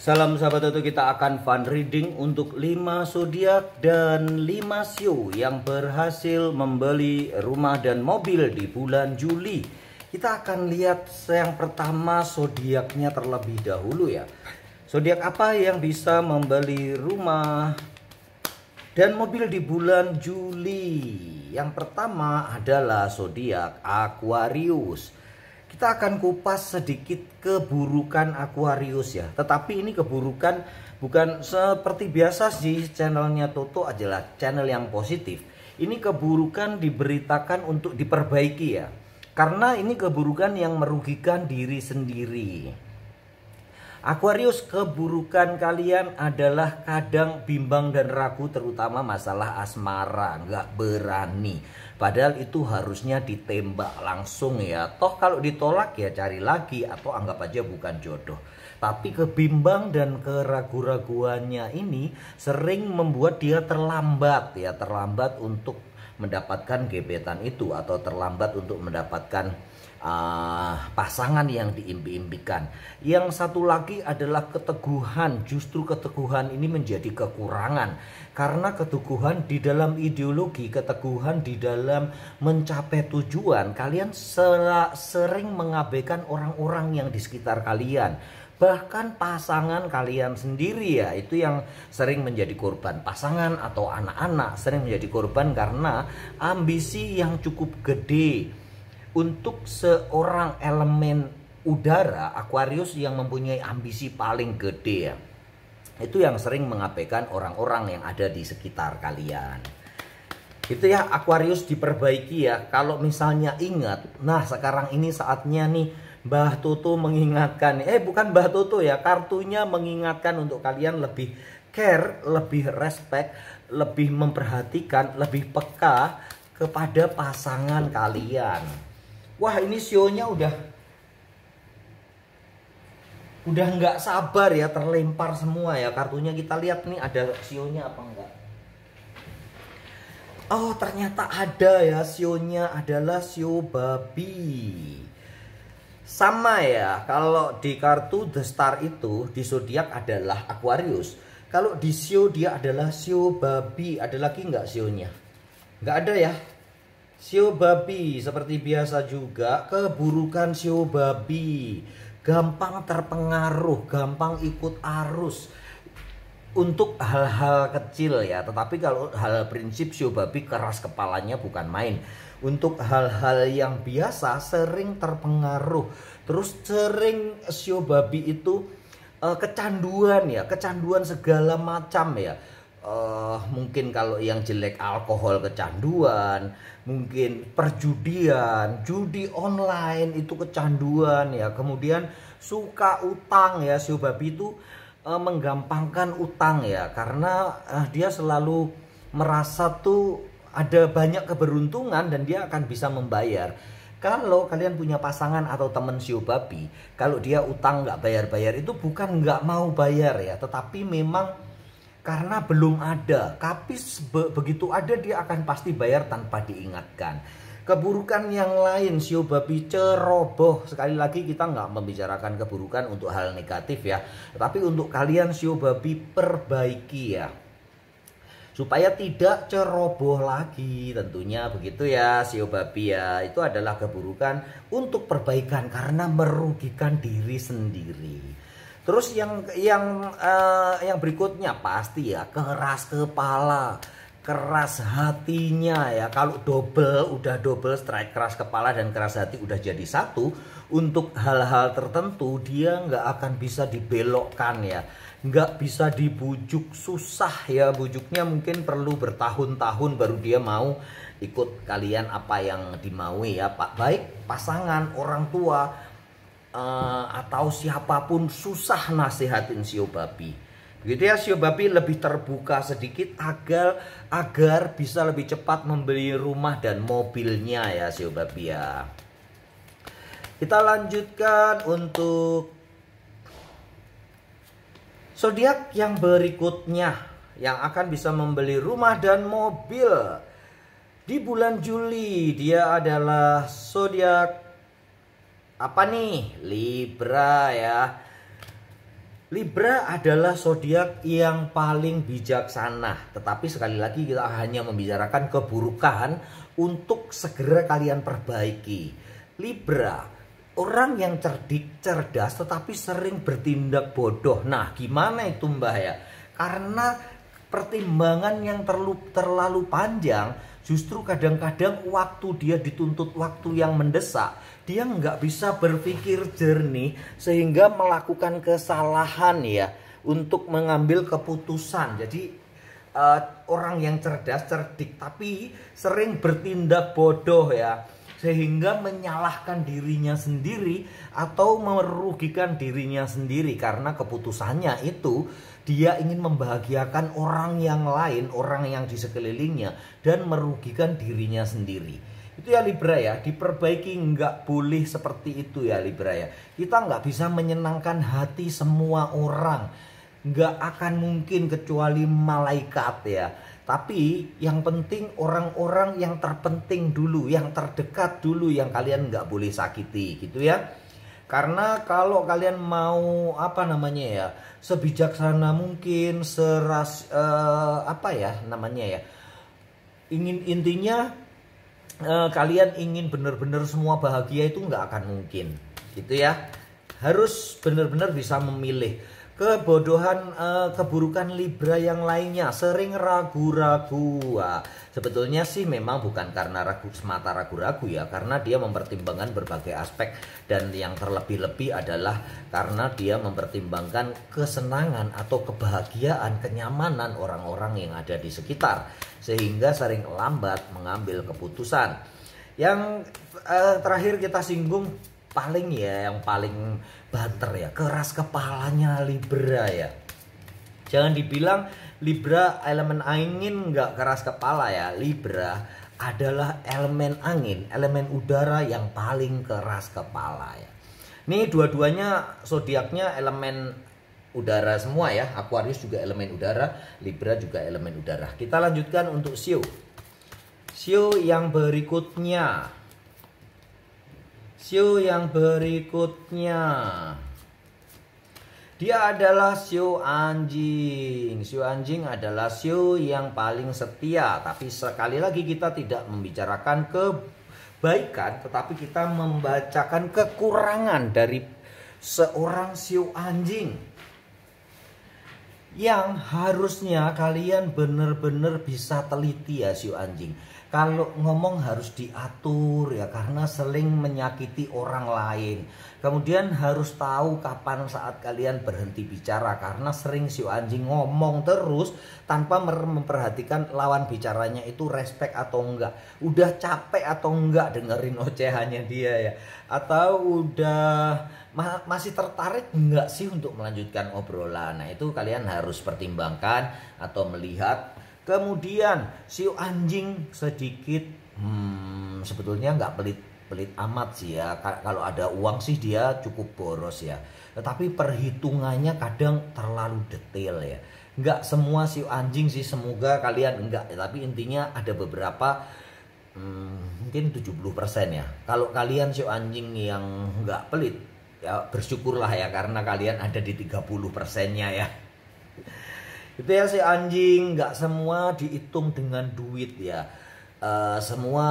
Salam sahabat Toto, kita akan fun reading untuk 5 zodiak dan 5 sio yang berhasil membeli rumah dan mobil di bulan Juli. Kita akan lihat yang pertama zodiaknya terlebih dahulu ya. Zodiak apa yang bisa membeli rumah dan mobil di bulan Juli? Yang pertama adalah zodiak Aquarius. Kita akan kupas sedikit keburukan Aquarius ya. Tetapi ini keburukan bukan seperti biasa sih, channelnya Toto adalah channel yang positif. Ini keburukan diberitakan untuk diperbaiki ya. Karena ini keburukan yang merugikan diri sendiri. Aquarius, keburukan kalian adalah kadang bimbang dan ragu, terutama masalah asmara, nggak berani. Padahal itu harusnya ditembak langsung ya. Toh kalau ditolak ya cari lagi atau anggap aja bukan jodoh. Tapi kebimbang dan keraguan-raguannya ini sering membuat dia terlambat ya, terlambat untuk mendapatkan gebetan itu atau terlambat untuk mendapatkan pasangan yang diimpi-impikan. Yang satu lagi adalah keteguhan. Justru keteguhan ini menjadi kekurangan. Karena keteguhan di dalam ideologi, keteguhan di dalam mencapai tujuan, kalian sering mengabaikan orang-orang yang di sekitar kalian. Bahkan pasangan kalian sendiri ya, itu yang sering menjadi korban. Pasangan atau anak-anak sering menjadi korban karena ambisi yang cukup gede. Untuk seorang elemen udara, Aquarius yang mempunyai ambisi paling gede ya, itu yang sering mengabaikan orang-orang yang ada di sekitar kalian. Itu ya, Aquarius diperbaiki ya. Kalau misalnya ingat, nah sekarang ini saatnya nih Mbah Toto mengingatkan. Bukan Mbah Toto ya, kartunya mengingatkan untuk kalian lebih care, lebih respect, lebih memperhatikan, lebih peka kepada pasangan kalian. Wah, ini sionya udah nggak sabar ya, terlempar semua ya kartunya. Kita lihat nih ada sionya apa enggak. Oh, ternyata ada ya, sionya adalah sio babi. Sama ya, kalau di kartu The Star itu di zodiak adalah Aquarius. Kalau di sio dia adalah sio babi. Ada lagi nggak sionya? Nggak ada ya. Sio babi seperti biasa juga, keburukan sio babi gampang terpengaruh, gampang ikut arus untuk hal-hal kecil ya. Tetapi kalau hal prinsip, sio babi keras kepalanya bukan main. Untuk hal-hal yang biasa sering terpengaruh. Terus sering sio babi itu kecanduan ya, kecanduan segala macam ya. Mungkin kalau yang jelek alkohol kecanduan, mungkin perjudian, judi online itu kecanduan ya. Kemudian suka utang ya, sio babi itu menggampangkan utang ya, karena dia selalu merasa tuh ada banyak keberuntungan dan dia akan bisa membayar. Kalau kalian punya pasangan atau teman sio babi, kalau dia utang nggak bayar-bayar itu bukan nggak mau bayar ya, tetapi memang karena belum ada. Tapi begitu ada dia akan pasti bayar tanpa diingatkan. Keburukan yang lain, sio babi ceroboh. Sekali lagi kita nggak membicarakan keburukan untuk hal negatif ya. Tapi untuk kalian sio babi, perbaiki ya, supaya tidak ceroboh lagi. Tentunya begitu ya sio babi ya. Itu adalah keburukan untuk perbaikan karena merugikan diri sendiri. Terus yang berikutnya pasti ya, keras kepala, keras hatinya ya. Kalau udah double strike, keras kepala dan keras hati udah jadi satu. Untuk hal-hal tertentu dia nggak akan bisa dibelokkan ya, nggak bisa dibujuk, susah ya bujuknya. Mungkin perlu bertahun-tahun baru dia mau ikut kalian apa yang dimaui ya Pak. Baik pasangan, orang tua, atau siapapun susah nasihatin sio babi. Begitu ya, sio babi lebih terbuka sedikit agar bisa lebih cepat membeli rumah dan mobilnya ya sio babi ya. Kita lanjutkan untuk zodiak yang berikutnya yang akan bisa membeli rumah dan mobil di bulan Juli. Dia adalah zodiak apa nih? Libra ya. Libra adalah zodiak yang paling bijaksana, tetapi sekali lagi kita hanya membicarakan keburukan untuk segera kalian perbaiki. Libra, orang yang cerdik, cerdas, tetapi sering bertindak bodoh. Nah, gimana itu Mbah ya? Karena pertimbangan yang terlalu panjang, justru kadang-kadang waktu dia dituntut waktu yang mendesak, dia nggak bisa berpikir jernih sehingga melakukan kesalahan ya untuk mengambil keputusan. Jadi orang yang cerdas, cerdik, tapi sering bertindak bodoh ya, sehingga menyalahkan dirinya sendiri atau merugikan dirinya sendiri karena keputusannya itu dia ingin membahagiakan orang yang lain, orang yang di sekelilingnya, dan merugikan dirinya sendiri. Itu ya Libra ya, diperbaiki, nggak boleh seperti itu ya Libra ya. Kita nggak bisa menyenangkan hati semua orang, nggak akan mungkin kecuali malaikat ya. Tapi yang penting orang-orang yang terpenting dulu, yang terdekat dulu, yang kalian nggak boleh sakiti gitu ya. Karena kalau kalian mau sebijaksana mungkin, intinya kalian ingin benar-benar semua bahagia itu nggak akan mungkin gitu ya. Harus benar-benar bisa memilih. Kebodohan, keburukan Libra yang lainnya, sering ragu-ragu. Sebetulnya sih memang bukan karena semata ragu-ragu ya, karena dia mempertimbangkan berbagai aspek, dan yang terlebih-lebih adalah karena dia mempertimbangkan kesenangan atau kebahagiaan, kenyamanan orang-orang yang ada di sekitar, sehingga sering lambat mengambil keputusan. Yang terakhir kita singgung yang paling banter ya, keras kepalanya Libra ya. Jangan dibilang Libra elemen angin nggak keras kepala ya. Libra adalah elemen angin, elemen udara yang paling keras kepala ya. Ini dua-duanya zodiaknya elemen udara semua ya. Aquarius juga elemen udara, Libra juga elemen udara. Kita lanjutkan untuk Shio. Shio yang berikutnya. Shio yang berikutnya, dia adalah Shio anjing. Shio anjing adalah Shio yang paling setia. Tapi sekali lagi kita tidak membicarakan kebaikan, tetapi kita membacakan kekurangan dari seorang Shio anjing, yang harusnya kalian benar-benar bisa teliti ya Shio anjing. Kalau ngomong harus diatur ya, karena sering menyakiti orang lain. Kemudian harus tahu kapan saat kalian berhenti bicara, karena sering Shio anjing ngomong terus tanpa memperhatikan lawan bicaranya itu respect atau enggak, udah capek atau enggak dengerin ocehannya dia ya, atau udah masih tertarik enggak sih untuk melanjutkan obrolan. Nah itu kalian harus pertimbangkan atau melihat. Kemudian Shio anjing sedikit sebetulnya nggak pelit amat sih ya. Kalau ada uang sih dia cukup boros ya. Tetapi perhitungannya kadang terlalu detail ya. Nggak semua Shio anjing sih, semoga kalian enggak. Tapi intinya ada beberapa mungkin 70% ya. Kalau kalian Shio anjing yang nggak pelit ya bersyukurlah ya, karena kalian ada di 30%-nya ya. Itu ya si anjing, nggak semua dihitung dengan duit ya. Semua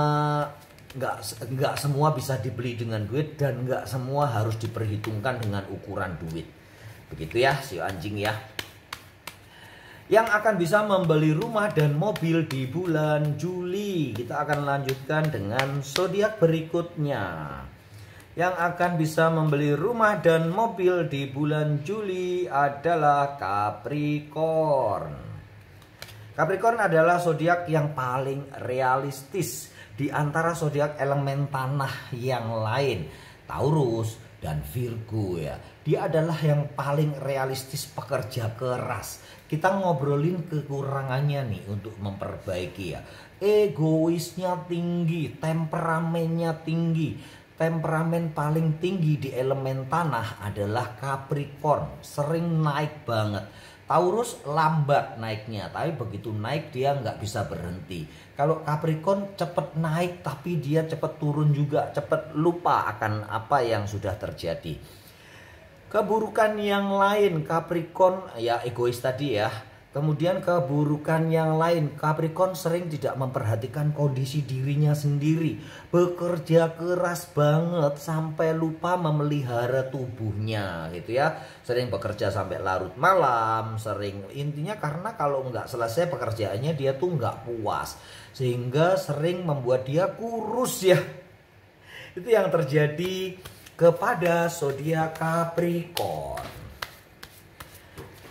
nggak semua bisa dibeli dengan duit, dan nggak semua harus diperhitungkan dengan ukuran duit. Begitu ya si anjing ya. Yang akan bisa membeli rumah dan mobil di bulan Juli. Kita akan lanjutkan dengan zodiak berikutnya. Yang akan bisa membeli rumah dan mobil di bulan Juli adalah Capricorn. Capricorn adalah zodiak yang paling realistis di antara zodiak elemen tanah yang lain, Taurus dan Virgo ya. Dia adalah yang paling realistis, pekerja keras. Kita ngobrolin kekurangannya nih untuk memperbaiki ya. Egoisnya tinggi, temperamennya tinggi. Temperamen paling tinggi di elemen tanah adalah Capricorn, sering naik banget. Taurus lambat naiknya, tapi begitu naik dia nggak bisa berhenti. Kalau Capricorn cepet naik, tapi dia cepet turun juga, cepet lupa akan apa yang sudah terjadi. Keburukan yang lain Capricorn ya egois tadi ya. Kemudian keburukan yang lain, Capricorn sering tidak memperhatikan kondisi dirinya sendiri. Bekerja keras banget sampai lupa memelihara tubuhnya gitu ya. Sering bekerja sampai larut malam, sering intinya karena kalau nggak selesai pekerjaannya dia tuh nggak puas. Sehingga sering membuat dia kurus ya. Itu yang terjadi kepada zodiak Capricorn.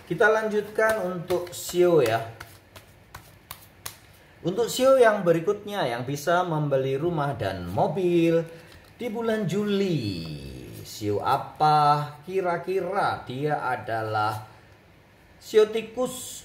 Kita lanjutkan untuk Sio ya. Untuk Sio yang berikutnya yang bisa membeli rumah dan mobil di bulan Juli. Sio apa? Kira-kira dia adalah Sio tikus.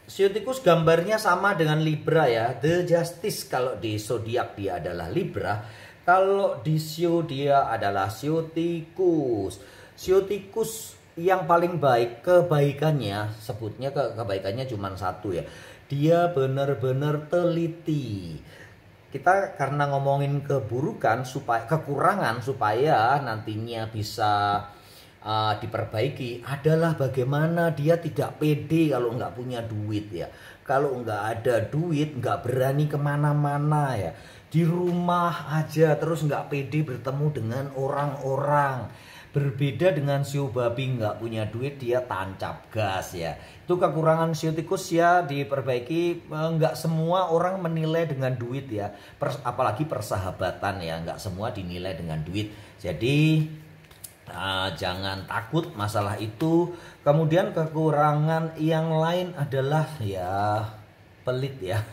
Sio tikus gambarnya sama dengan Libra ya. The Justice kalau di zodiak dia adalah Libra. Kalau di Sio dia adalah Sio tikus. Sio tikus yang paling baik kebaikannya, sebutnya kebaikannya cuma satu ya. Dia benar-benar teliti. Kita karena ngomongin keburukan supaya kekurangan supaya nantinya bisa diperbaiki adalah bagaimana dia tidak pede kalau nggak punya duit ya. Kalau nggak ada duit nggak berani kemana-mana ya. Di rumah aja terus nggak pede bertemu dengan orang-orang. Berbeda dengan Sio babi nggak punya duit dia tancap gas ya. Itu kekurangan Sio tikus ya, diperbaiki. Nggak semua orang menilai dengan duit ya. Apalagi persahabatan ya, nggak semua dinilai dengan duit. Jadi jangan takut masalah itu. Kemudian kekurangan yang lain adalah ya pelit ya.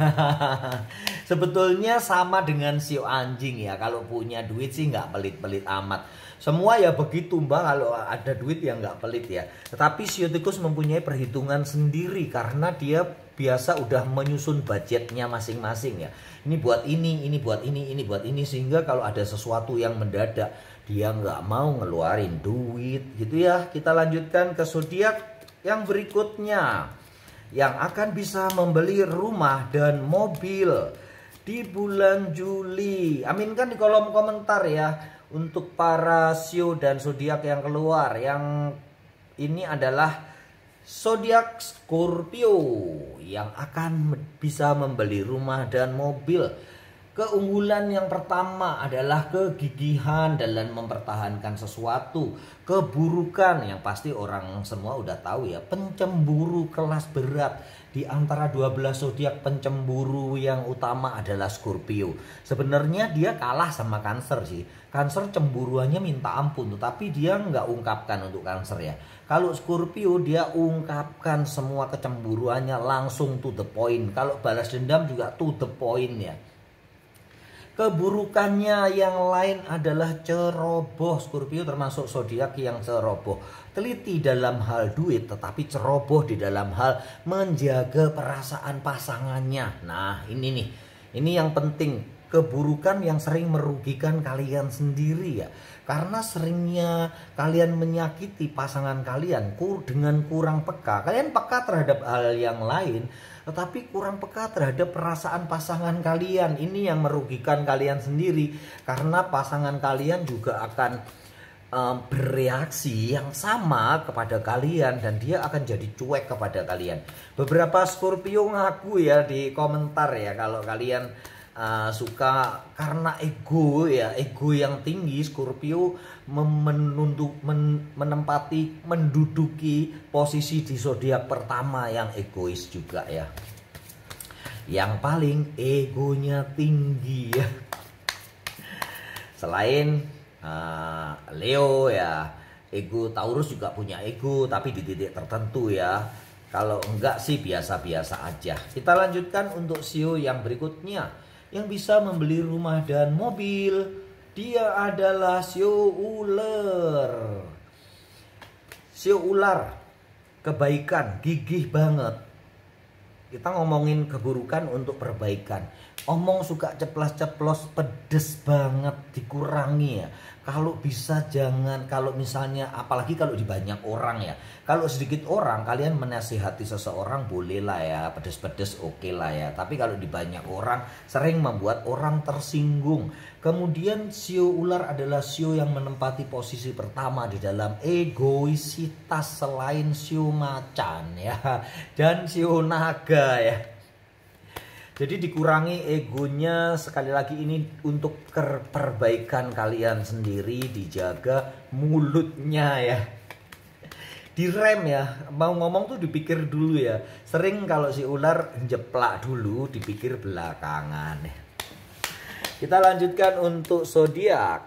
Sebetulnya sama dengan Sio anjing ya. Kalau punya duit sih nggak pelit-pelit amat. Semua ya begitu mbak, kalau ada duit ya nggak pelit ya. Tetapi Sio tikus mempunyai perhitungan sendiri karena dia biasa udah menyusun budgetnya masing-masing ya. Ini buat ini buat ini buat ini. Sehingga kalau ada sesuatu yang mendadak dia nggak mau ngeluarin duit gitu ya. Kita lanjutkan ke zodiak yang berikutnya. Yang akan bisa membeli rumah dan mobil di bulan Juli. Aminkan di kolom komentar ya. Untuk para Sio dan zodiak yang keluar, yang ini adalah zodiak Scorpio yang akan bisa membeli rumah dan mobil. Keunggulan yang pertama adalah kegigihan dalam mempertahankan sesuatu. Keburukan yang pasti orang semua udah tahu ya, pencemburu kelas berat. Di antara 12 zodiak pencemburu yang utama adalah Scorpio. Sebenarnya dia kalah sama Cancer sih. Cancer cemburuannya minta ampun, tetapi dia nggak ungkapkan untuk Cancer ya. Kalau Scorpio dia ungkapkan semua kecemburuannya langsung to the point. Kalau balas dendam juga to the point ya. Keburukannya yang lain adalah ceroboh. Scorpio termasuk zodiak yang ceroboh. Teliti dalam hal duit tetapi ceroboh di dalam hal menjaga perasaan pasangannya. Nah ini nih, ini yang penting. Keburukan yang sering merugikan kalian sendiri ya. Karena seringnya kalian menyakiti pasangan kalian dengan kurang peka. Kalian peka terhadap hal yang lain, tetapi kurang peka terhadap perasaan pasangan kalian. Ini yang merugikan kalian sendiri. Karena pasangan kalian juga akan bereaksi yang sama kepada kalian. Dan dia akan jadi cuek kepada kalian. Beberapa Scorpio ngaku ya di komentar ya, kalau kalian suka karena ego ya, ego yang tinggi. Scorpio menduduki posisi di zodiak pertama yang egois juga ya, yang paling egonya tinggi ya. Selain Leo ya, ego Taurus juga punya ego tapi di titik tertentu ya. Kalau enggak sih biasa-biasa aja. Kita lanjutkan untuk Sio yang berikutnya yang bisa membeli rumah dan mobil. Dia adalah Sio ular. Sio ular, kebaikan, gigih banget. Kita ngomongin keburukan untuk perbaikan. Omong suka ceplas-ceplos, pedes banget, dikurangi ya. Kalau bisa jangan, kalau misalnya apalagi kalau di banyak orang ya. Kalau sedikit orang kalian menasihati seseorang boleh lah ya, pedes-pedes oke lah ya. Tapi kalau di banyak orang sering membuat orang tersinggung. Kemudian sio ular adalah sio yang menempati posisi pertama di dalam egoisitas selain sio macan ya. Dan sio naga ya. Jadi dikurangi egonya, sekali lagi ini untuk perbaikan kalian sendiri, dijaga mulutnya ya. Direm ya, mau ngomong tuh dipikir dulu ya. Sering kalau si ular jeplak dulu, dipikir belakangan ya. Kita lanjutkan untuk zodiak.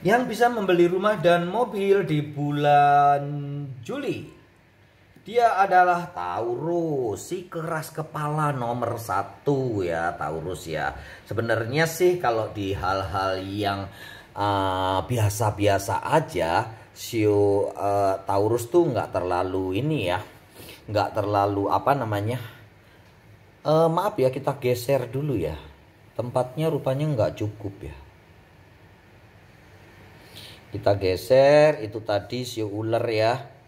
Yang bisa membeli rumah dan mobil di bulan Juli. Dia adalah Taurus, si keras kepala nomor 1 ya, Taurus ya. Sebenarnya sih kalau di hal-hal yang biasa-biasa aja, sio Taurus tuh nggak terlalu ini ya, nggak terlalu apa namanya. Maaf ya, kita geser dulu ya. Tempatnya rupanya nggak cukup ya. Kita geser, itu tadi sio ular ya.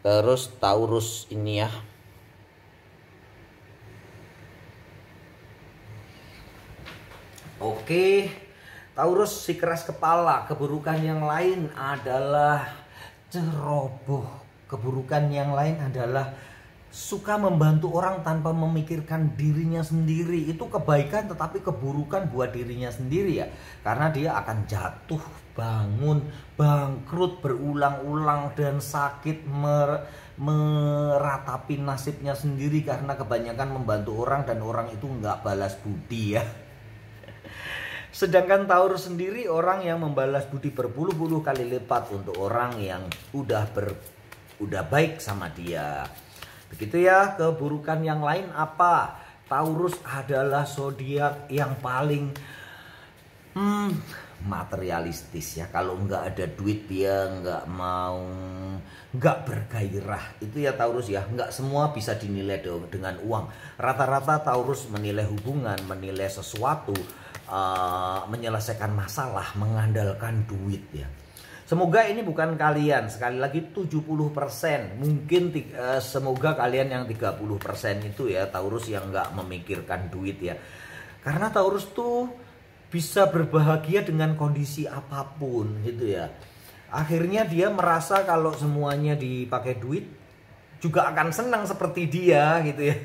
Terus Taurus ini ya. Oke, Taurus si keras kepala. Keburukan yang lain adalah ceroboh. Keburukan yang lain adalah suka membantu orang tanpa memikirkan dirinya sendiri. Itu kebaikan tetapi keburukan buat dirinya sendiri ya. Karena dia akan jatuh, bangun, bangkrut berulang-ulang dan sakit meratapi nasibnya sendiri karena kebanyakan membantu orang dan orang itu nggak balas budi ya. Sedangkan Taurus sendiri orang yang membalas budi berpuluh-puluh kali lipat untuk orang yang udah baik sama dia. Begitu ya. Keburukan yang lain apa? Taurus adalah zodiak yang paling materialistis ya. Kalau nggak ada duit dia nggak bergairah. Itu ya Taurus ya. Nggak semua bisa dinilai dengan uang. Rata-rata Taurus menilai hubungan, menilai sesuatu, menyelesaikan masalah mengandalkan duit ya. Semoga ini bukan kalian. Sekali lagi 70%. Mungkin semoga kalian yang 30% itu ya Taurus yang nggak memikirkan duit ya. Karena Taurus tuh bisa berbahagia dengan kondisi apapun gitu ya. Akhirnya dia merasa kalau semuanya dipakai duit juga akan senang seperti dia gitu ya.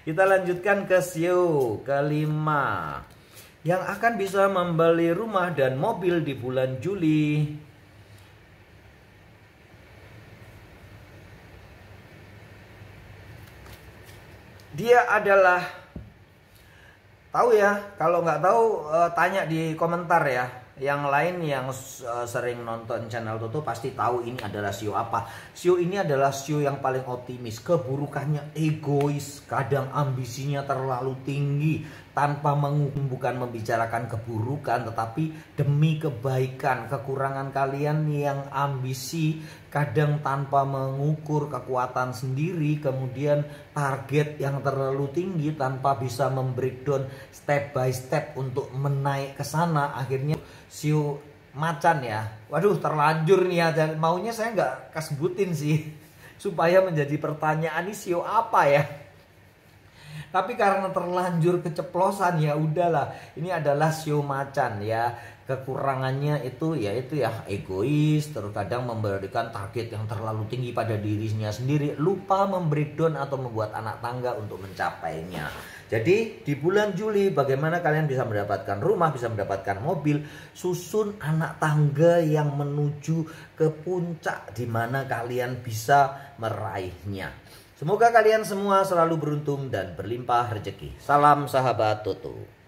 Kita lanjutkan ke sio kelima. Yang akan bisa membeli rumah dan mobil di bulan Juli. Dia adalah, tahu ya, kalau nggak tahu tanya di komentar ya. Yang lain yang sering nonton channel Toto pasti tahu ini adalah sio apa. Sio ini adalah sio yang paling optimis. Keburukannya egois, kadang ambisinya terlalu tinggi. Tanpa bukan membicarakan keburukan, tetapi demi kebaikan. Kekurangan kalian yang ambisi, kadang tanpa mengukur kekuatan sendiri, kemudian target yang terlalu tinggi tanpa bisa membreakdown step by step untuk menaik ke sana. Akhirnya sio macan ya, waduh terlanjur nih ya. Maunya saya nggak kesebutin sih supaya menjadi pertanyaan, ini sio apa ya. Tapi karena terlanjur keceplosan ya udahlah. Ini adalah sio macan ya. Kekurangannya itu ya egois, terkadang memberikan target yang terlalu tinggi pada dirinya sendiri, lupa membreakdown atau membuat anak tangga untuk mencapainya. Jadi di bulan Juli bagaimana kalian bisa mendapatkan rumah, bisa mendapatkan mobil, susun anak tangga yang menuju ke puncak di mana kalian bisa meraihnya. Semoga kalian semua selalu beruntung dan berlimpah rezeki. Salam sahabat Toto.